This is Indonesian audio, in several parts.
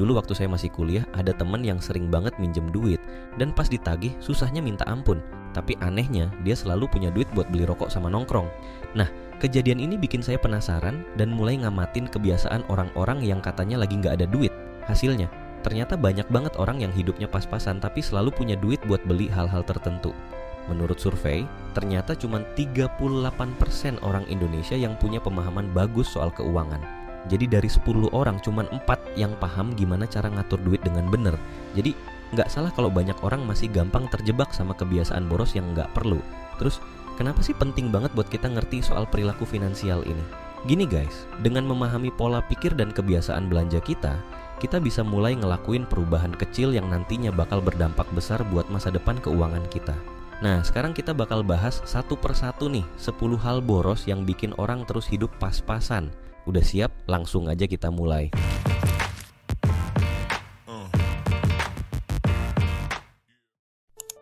Dulu waktu saya masih kuliah, ada teman yang sering banget minjem duit, dan pas ditagih susahnya minta ampun. Tapi anehnya, dia selalu punya duit buat beli rokok sama nongkrong. Nah, kejadian ini bikin saya penasaran dan mulai ngamatin kebiasaan orang-orang yang katanya lagi nggak ada duit. Hasilnya, ternyata banyak banget orang yang hidupnya pas-pasan tapi selalu punya duit buat beli hal-hal tertentu. Menurut survei, ternyata cuma 38% orang Indonesia yang punya pemahaman bagus soal keuangan. Jadi dari 10 orang cuma 4 yang paham gimana cara ngatur duit dengan bener. Jadi nggak salah kalau banyak orang masih gampang terjebak sama kebiasaan boros yang nggak perlu. Terus kenapa sih penting banget buat kita ngerti soal perilaku finansial ini? Gini guys, dengan memahami pola pikir dan kebiasaan belanja kita bisa mulai ngelakuin perubahan kecil yang nantinya bakal berdampak besar buat masa depan keuangan kita. Nah, sekarang kita bakal bahas satu persatu nih 10 hal boros yang bikin orang terus hidup pas-pasan. Udah siap? Langsung aja kita mulai.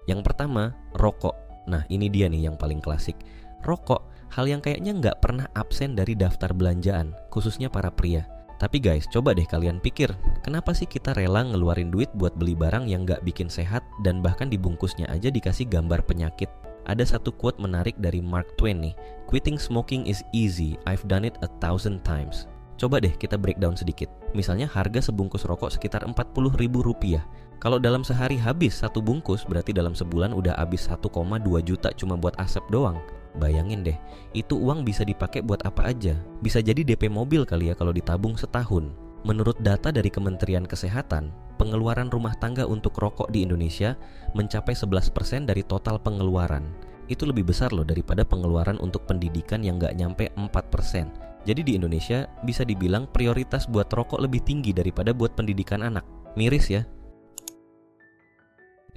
Yang pertama, rokok. Nah, ini dia nih yang paling klasik. Rokok, hal yang kayaknya nggak pernah absen dari daftar belanjaan, khususnya para pria. Tapi guys, coba deh kalian pikir, kenapa sih kita rela ngeluarin duit buat beli barang yang nggak bikin sehat dan bahkan dibungkusnya aja dikasih gambar penyakit? Ada satu quote menarik dari Mark Twain nih, "Quitting smoking is easy, I've done it 1,000 times." Coba deh kita breakdown sedikit. Misalnya harga sebungkus rokok sekitar Rp40.000. Kalau dalam sehari habis satu bungkus, berarti dalam sebulan udah habis 1,2 juta cuma buat asap doang. Bayangin deh, itu uang bisa dipakai buat apa aja. Bisa jadi DP mobil kali ya kalau ditabung setahun. Menurut data dari Kementerian Kesehatan, pengeluaran rumah tangga untuk rokok di Indonesia mencapai 11% dari total pengeluaran. Itu lebih besar loh daripada pengeluaran untuk pendidikan yang nggak nyampe 4%. Jadi di Indonesia bisa dibilang prioritas buat rokok lebih tinggi daripada buat pendidikan anak. Miris ya.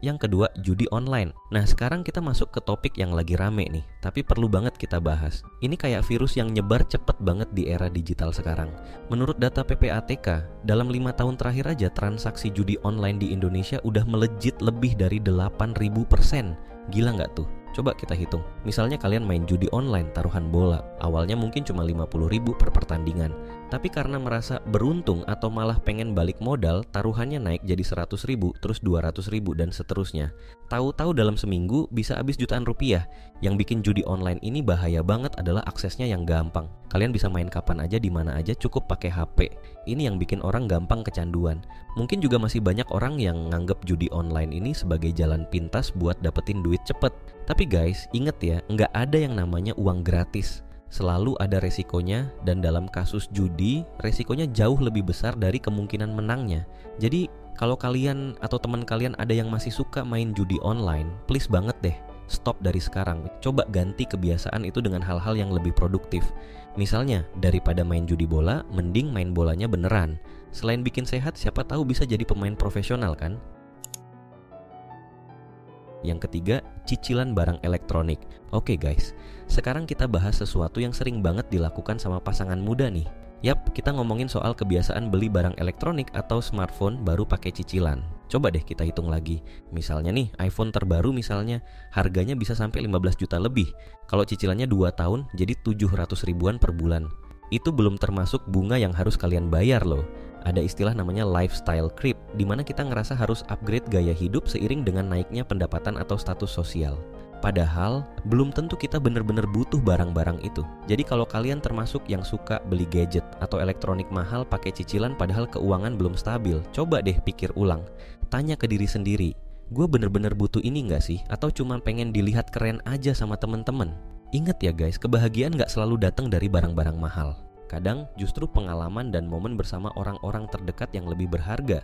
Yang kedua, judi online. Nah, sekarang kita masuk ke topik yang lagi rame nih, tapi perlu banget kita bahas. Ini kayak virus yang nyebar cepet banget di era digital sekarang. Menurut data PPATK, dalam 5 tahun terakhir aja transaksi judi online di Indonesia udah melejit lebih dari 8.000%. Gila nggak tuh? Coba kita hitung. Misalnya kalian main judi online taruhan bola. Awalnya mungkin cuma 50.000 per pertandingan. Tapi karena merasa beruntung atau malah pengen balik modal, taruhannya naik jadi 100.000, terus 200.000 dan seterusnya. Tahu-tahu dalam seminggu bisa habis jutaan rupiah. Yang bikin judi online ini bahaya banget adalah aksesnya yang gampang. Kalian bisa main kapan aja di mana aja cukup pakai HP. Ini yang bikin orang gampang kecanduan. Mungkin juga masih banyak orang yang nganggep judi online ini sebagai jalan pintas buat dapetin duit cepet. Tapi guys, inget ya, nggak ada yang namanya uang gratis. Selalu ada resikonya, dan dalam kasus judi, resikonya jauh lebih besar dari kemungkinan menangnya. Jadi, kalau kalian atau teman kalian ada yang masih suka main judi online, please banget deh, stop dari sekarang. Coba ganti kebiasaan itu dengan hal-hal yang lebih produktif. Misalnya, daripada main judi bola, mending main bolanya beneran. Selain bikin sehat, siapa tahu bisa jadi pemain profesional kan? Yang ketiga, cicilan barang elektronik. Oke guys, sekarang kita bahas sesuatu yang sering banget dilakukan sama pasangan muda nih. Yap, kita ngomongin soal kebiasaan beli barang elektronik atau smartphone baru pakai cicilan. Coba deh kita hitung lagi. Misalnya nih, iPhone terbaru misalnya, harganya bisa sampai 15 juta lebih. Kalau cicilannya 2 tahun, jadi 700 ribuan per bulan. Itu belum termasuk bunga yang harus kalian bayar loh. Ada istilah namanya lifestyle creep, di mana kita ngerasa harus upgrade gaya hidup seiring dengan naiknya pendapatan atau status sosial. Padahal, belum tentu kita bener-bener butuh barang-barang itu. Jadi kalau kalian termasuk yang suka beli gadget atau elektronik mahal pakai cicilan padahal keuangan belum stabil, coba deh pikir ulang. Tanya ke diri sendiri, gue bener-bener butuh ini gak sih? Atau cuma pengen dilihat keren aja sama temen-temen? Ingat ya guys, kebahagiaan gak selalu datang dari barang-barang mahal. Kadang justru pengalaman dan momen bersama orang-orang terdekat yang lebih berharga.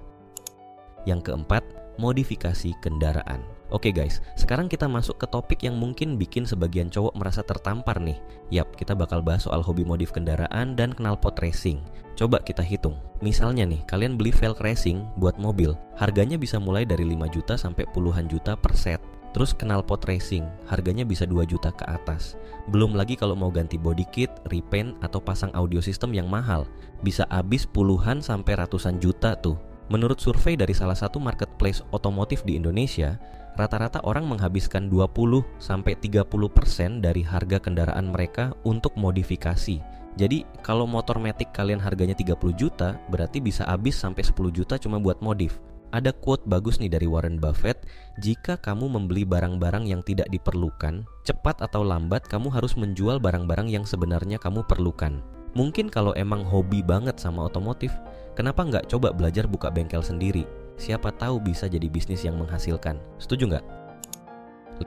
Yang keempat, modifikasi kendaraan. Oke guys, sekarang kita masuk ke topik yang mungkin bikin sebagian cowok merasa tertampar nih. Yap, kita bakal bahas soal hobi modif kendaraan dan knalpot racing. Coba kita hitung. Misalnya nih, kalian beli velg racing buat mobil. Harganya bisa mulai dari 5 juta sampai puluhan juta per set. Terus knalpot racing, harganya bisa 2 juta ke atas. Belum lagi kalau mau ganti body kit, repaint, atau pasang audio system yang mahal. Bisa habis puluhan sampai ratusan juta tuh. Menurut survei dari salah satu marketplace otomotif di Indonesia, rata-rata orang menghabiskan 20-30% dari harga kendaraan mereka untuk modifikasi. Jadi kalau motor Matic kalian harganya 30 juta, berarti bisa habis sampai 10 juta cuma buat modif. Ada quote bagus nih dari Warren Buffett, jika kamu membeli barang-barang yang tidak diperlukan, cepat atau lambat kamu harus menjual barang-barang yang sebenarnya kamu perlukan. Mungkin kalau emang hobi banget sama otomotif, kenapa nggak coba belajar buka bengkel sendiri? Siapa tahu bisa jadi bisnis yang menghasilkan. Setuju nggak?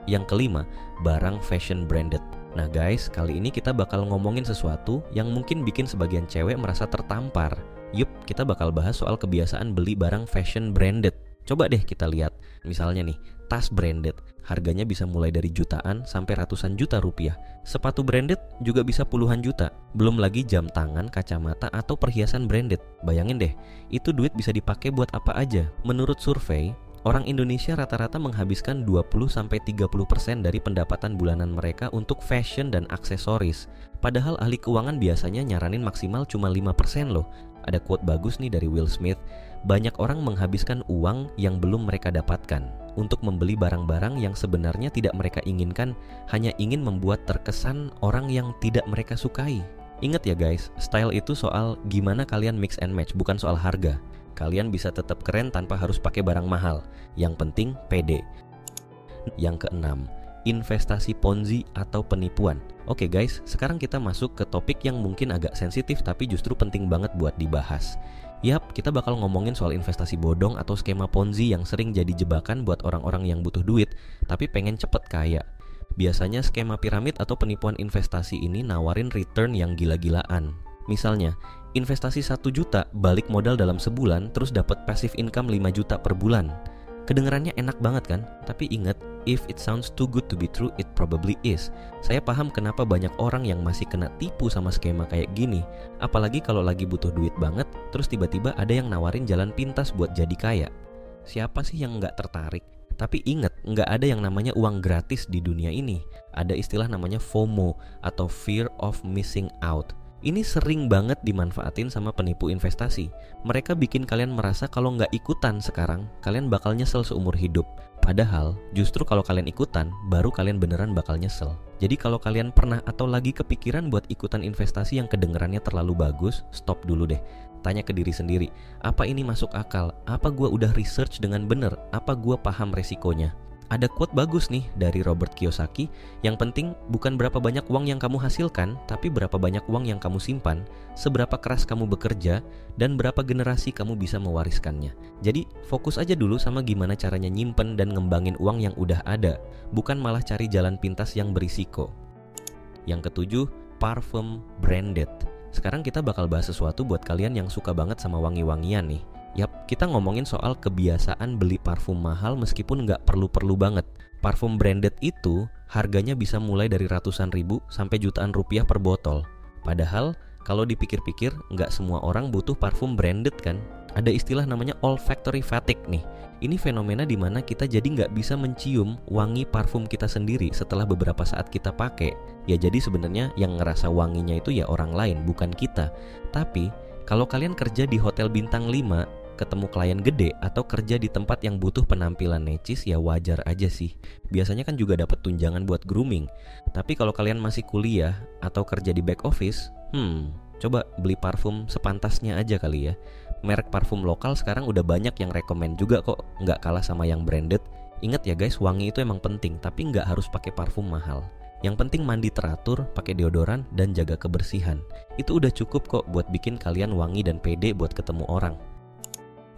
Yang kelima, barang fashion branded. Nah guys, kali ini kita bakal ngomongin sesuatu yang mungkin bikin sebagian cewek merasa tertampar. Yup, kita bakal bahas soal kebiasaan beli barang fashion branded. Coba deh kita lihat, misalnya nih, tas branded, harganya bisa mulai dari jutaan sampai ratusan juta rupiah. Sepatu branded juga bisa puluhan juta. Belum lagi jam tangan, kacamata, atau perhiasan branded. Bayangin deh, itu duit bisa dipakai buat apa aja. Menurut survei, orang Indonesia rata-rata menghabiskan 20-30% dari pendapatan bulanan mereka untuk fashion dan aksesoris. Padahal ahli keuangan biasanya nyaranin maksimal cuma 5% loh. Ada quote bagus nih dari Will Smith, banyak orang menghabiskan uang yang belum mereka dapatkan untuk membeli barang-barang yang sebenarnya tidak mereka inginkan, hanya ingin membuat terkesan orang yang tidak mereka sukai. Ingat ya guys, style itu soal gimana kalian mix and match, bukan soal harga. Kalian bisa tetap keren tanpa harus pakai barang mahal. Yang penting pede. Yang keenam, investasi ponzi atau penipuan. Oke guys, sekarang kita masuk ke topik yang mungkin agak sensitif tapi justru penting banget buat dibahas. Yap, kita bakal ngomongin soal investasi bodong atau skema ponzi yang sering jadi jebakan buat orang-orang yang butuh duit tapi pengen cepet kaya. Biasanya skema piramid atau penipuan investasi ini nawarin return yang gila-gilaan. Misalnya, investasi 1 juta balik modal dalam sebulan terus dapat passive income 5 juta per bulan. Kedengerannya enak banget kan? Tapi ingat, if it sounds too good to be true, it probably is. Saya paham kenapa banyak orang yang masih kena tipu sama skema kayak gini. Apalagi kalau lagi butuh duit banget, terus tiba-tiba ada yang nawarin jalan pintas buat jadi kaya. Siapa sih yang nggak tertarik? Tapi ingat, nggak ada yang namanya uang gratis di dunia ini. Ada istilah namanya FOMO atau Fear of Missing Out. Ini sering banget dimanfaatin sama penipu investasi. Mereka bikin kalian merasa kalau nggak ikutan sekarang, kalian bakal nyesel seumur hidup. Padahal, justru kalau kalian ikutan, baru kalian beneran bakal nyesel. Jadi kalau kalian pernah atau lagi kepikiran buat ikutan investasi yang kedengerannya terlalu bagus, stop dulu deh. Tanya ke diri sendiri, apa ini masuk akal? Apa gua udah research dengan bener? Apa gua paham resikonya? Ada quote bagus nih dari Robert Kiyosaki, yang penting bukan berapa banyak uang yang kamu hasilkan, tapi berapa banyak uang yang kamu simpan, seberapa keras kamu bekerja, dan berapa generasi kamu bisa mewariskannya. Jadi fokus aja dulu sama gimana caranya nyimpen dan ngembangin uang yang udah ada, bukan malah cari jalan pintas yang berisiko. Yang ketujuh, parfum branded. Sekarang kita bakal bahas sesuatu buat kalian yang suka banget sama wangi-wangian nih. Yap, kita ngomongin soal kebiasaan beli parfum mahal meskipun nggak perlu-perlu banget. Parfum branded itu harganya bisa mulai dari ratusan ribu sampai jutaan rupiah per botol. Padahal kalau dipikir-pikir nggak semua orang butuh parfum branded kan. Ada istilah namanya olfactory fatigue nih. Ini fenomena di mana kita jadi nggak bisa mencium wangi parfum kita sendiri setelah beberapa saat kita pakai. Ya jadi sebenarnya yang ngerasa wanginya itu ya orang lain, bukan kita. Tapi kalau kalian kerja di hotel bintang 5, ketemu klien gede atau kerja di tempat yang butuh penampilan necis, ya wajar aja sih. Biasanya kan juga dapat tunjangan buat grooming. Tapi kalau kalian masih kuliah atau kerja di back office, coba beli parfum sepantasnya aja kali ya. Merek parfum lokal sekarang udah banyak yang rekomen juga kok, nggak kalah sama yang branded. Ingat ya guys, wangi itu emang penting, tapi nggak harus pakai parfum mahal. Yang penting mandi teratur, pakai deodoran, dan jaga kebersihan. Itu udah cukup kok buat bikin kalian wangi dan pede buat ketemu orang.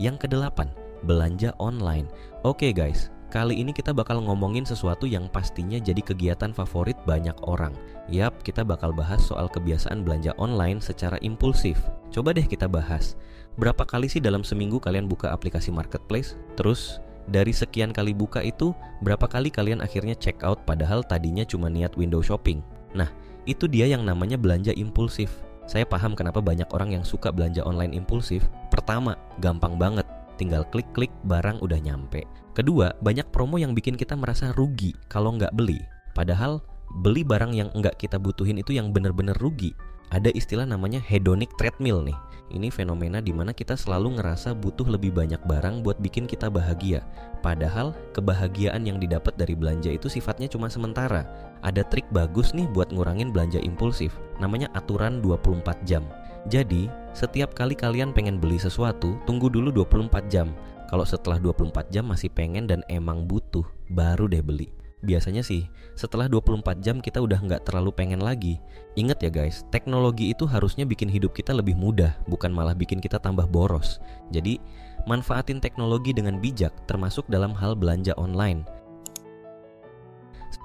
Yang kedelapan, belanja online. Oke guys, kali ini kita bakal ngomongin sesuatu yang pastinya jadi kegiatan favorit banyak orang. Yap, kita bakal bahas soal kebiasaan belanja online secara impulsif. Coba deh kita bahas, berapa kali sih dalam seminggu kalian buka aplikasi marketplace? Terus, dari sekian kali buka itu, berapa kali kalian akhirnya check out padahal tadinya cuma niat window shopping? Nah, itu dia yang namanya belanja impulsif. Saya paham kenapa banyak orang yang suka belanja online impulsif. Pertama, gampang banget, tinggal klik-klik barang udah nyampe. Kedua, banyak promo yang bikin kita merasa rugi kalau nggak beli. Padahal, beli barang yang nggak kita butuhin itu yang bener-bener rugi. Ada istilah namanya hedonic treadmill nih. Ini fenomena dimana kita selalu ngerasa butuh lebih banyak barang buat bikin kita bahagia. Padahal kebahagiaan yang didapat dari belanja itu sifatnya cuma sementara. Ada trik bagus nih buat ngurangin belanja impulsif. Namanya aturan 24 jam. Jadi, setiap kali kalian pengen beli sesuatu, tunggu dulu 24 jam. Kalau setelah 24 jam masih pengen dan emang butuh, baru deh beli. Biasanya sih, setelah 24 jam kita udah nggak terlalu pengen lagi. Ingat ya guys, teknologi itu harusnya bikin hidup kita lebih mudah, bukan malah bikin kita tambah boros. Jadi, manfaatin teknologi dengan bijak, termasuk dalam hal belanja online.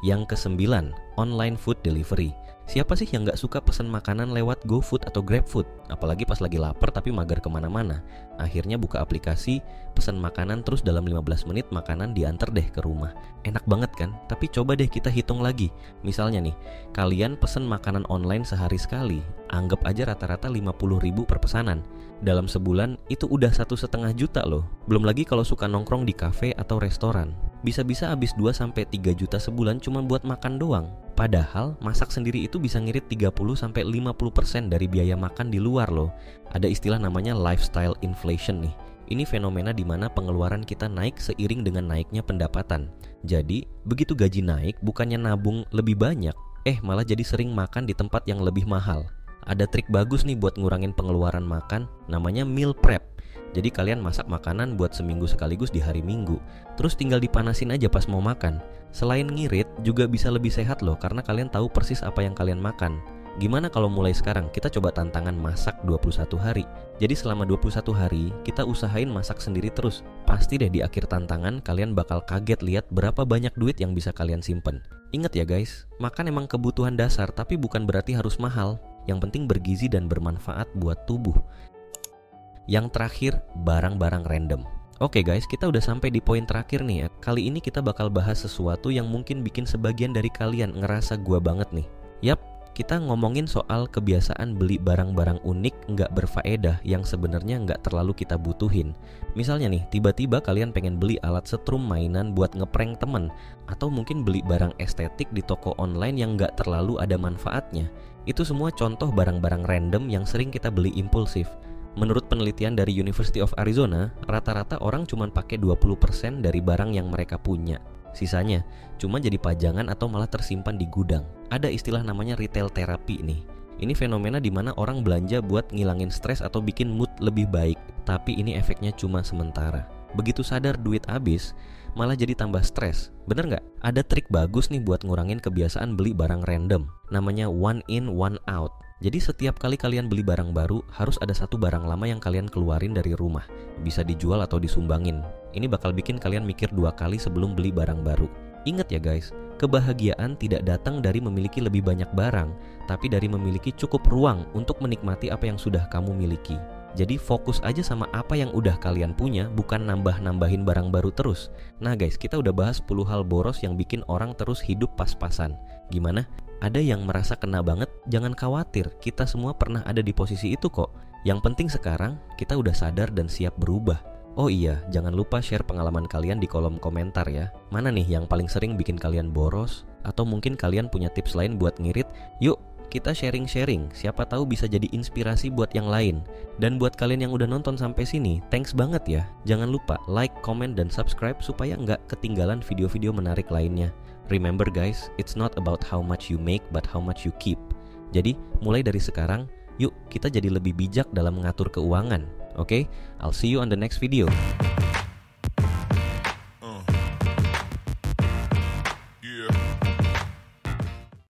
Yang ke-9, online food delivery. Siapa sih yang gak suka pesan makanan lewat GoFood atau GrabFood? Apalagi pas lagi lapar tapi mager kemana-mana. Akhirnya buka aplikasi, pesan makanan, terus dalam 15 menit makanan diantar deh ke rumah. Enak banget kan? Tapi coba deh kita hitung lagi. Misalnya nih, kalian pesan makanan online sehari sekali, anggap aja rata-rata 50.000 per pesanan. Dalam sebulan itu udah 1,5 juta loh. Belum lagi kalau suka nongkrong di kafe atau restoran. Bisa-bisa habis 2-3 juta sebulan cuma buat makan doang. Padahal masak sendiri itu bisa ngirit 30-50% dari biaya makan di luar loh. Ada istilah namanya lifestyle inflation nih. Ini fenomena di mana pengeluaran kita naik seiring dengan naiknya pendapatan. Jadi, begitu gaji naik bukannya nabung lebih banyak, malah jadi sering makan di tempat yang lebih mahal. Ada trik bagus nih buat ngurangin pengeluaran makan, namanya meal prep. Jadi kalian masak makanan buat seminggu sekaligus di hari Minggu, terus tinggal dipanasin aja pas mau makan. Selain ngirit, juga bisa lebih sehat loh, karena kalian tahu persis apa yang kalian makan. Gimana kalau mulai sekarang kita coba tantangan masak 21 hari. Jadi selama 21 hari, kita usahain masak sendiri terus. Pasti deh di akhir tantangan kalian bakal kaget lihat berapa banyak duit yang bisa kalian simpen. Ingat ya guys, makan emang kebutuhan dasar, tapi bukan berarti harus mahal. Yang penting bergizi dan bermanfaat buat tubuh. Yang terakhir, barang-barang random. Oke guys, kita udah sampai di poin terakhir nih ya. Kali ini kita bakal bahas sesuatu yang mungkin bikin sebagian dari kalian ngerasa gua banget nih. Yap, kita ngomongin soal kebiasaan beli barang-barang unik nggak berfaedah yang sebenarnya nggak terlalu kita butuhin. Misalnya nih, tiba-tiba kalian pengen beli alat setrum mainan buat ngeprank temen, atau mungkin beli barang estetik di toko online yang nggak terlalu ada manfaatnya. Itu semua contoh barang-barang random yang sering kita beli impulsif. Menurut penelitian dari University of Arizona, rata-rata orang cuma pakai 20% dari barang yang mereka punya. Sisanya cuma jadi pajangan atau malah tersimpan di gudang. Ada istilah namanya retail therapy nih. Ini fenomena di mana orang belanja buat ngilangin stres atau bikin mood lebih baik, tapi ini efeknya cuma sementara. Begitu sadar duit habis, malah jadi tambah stres. Bener nggak? Ada trik bagus nih buat ngurangin kebiasaan beli barang random. Namanya one in, one out. Jadi setiap kali kalian beli barang baru, harus ada satu barang lama yang kalian keluarin dari rumah. Bisa dijual atau disumbangin. Ini bakal bikin kalian mikir 2 kali sebelum beli barang baru. Ingat ya guys, kebahagiaan tidak datang dari memiliki lebih banyak barang, tapi dari memiliki cukup ruang untuk menikmati apa yang sudah kamu miliki. Jadi fokus aja sama apa yang udah kalian punya, bukan nambah-nambahin barang baru terus. Nah guys, kita udah bahas 10 hal boros yang bikin orang terus hidup pas-pasan. Gimana? Ada yang merasa kena banget? Jangan khawatir, kita semua pernah ada di posisi itu kok. Yang penting sekarang, kita udah sadar dan siap berubah. Oh iya, jangan lupa share pengalaman kalian di kolom komentar ya. Mana nih yang paling sering bikin kalian boros? Atau mungkin kalian punya tips lain buat ngirit? Yuk, kita sharing-sharing, siapa tahu bisa jadi inspirasi buat yang lain. Dan buat kalian yang udah nonton sampai sini, thanks banget ya. Jangan lupa like, comment, dan subscribe supaya nggak ketinggalan video-video menarik lainnya. Remember guys, it's not about how much you make, but how much you keep. Jadi, mulai dari sekarang, yuk kita jadi lebih bijak dalam mengatur keuangan. Oke? I'll see you on the next video.